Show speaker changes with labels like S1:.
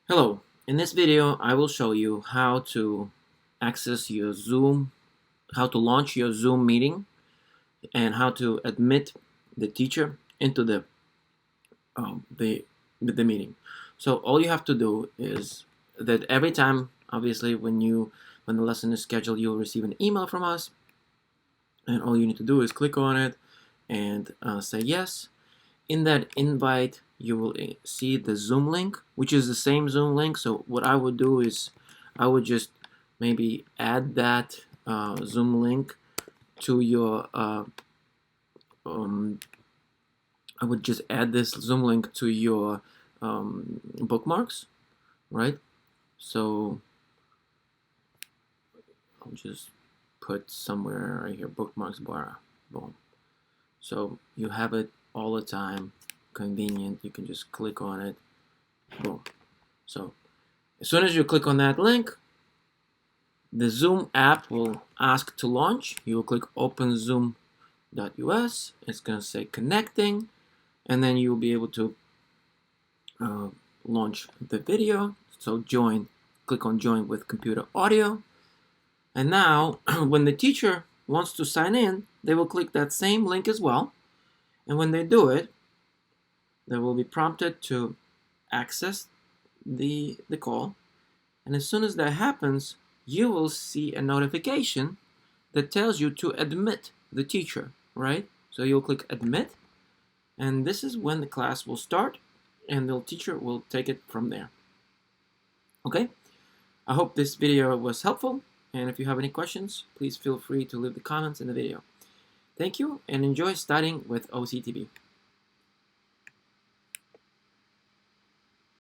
S1: Hello, in this video I will show you how to access your Zoom, how to launch your Zoom meeting, and how to admit the teacher into the meeting. So all you have to do is that every time, obviously, when the lesson is scheduled, you'll receive an email from us, and all you need to do is click on it and say yes. In that invite, you will see the Zoom link, which is the same Zoom link. So what I would do is I would just maybe add that Zoom link to your I would just add this Zoom link to your bookmarks, right? So I'll just put somewhere right here, bookmarks bar, boom. So you have it all the time, convenient. You can just click on it, boom. So as soon as you click on that link, the Zoom app will ask to launch. You will click open zoom.us. It's going to say connecting, and then you will be able to launch the video. So click on join with computer audio. And now when the teacher wants to sign in, they will click that same link as well. And when they do it, they will be prompted to access the call. And as soon as that happens, you will see a notification that tells you to admit the teacher, right? So you'll click admit, and this is when the class will start, and the teacher will take it from there. Okay? I hope this video was helpful, and if you have any questions, please feel free to leave the comments in the video. Thank you, and enjoy studying with OCTB.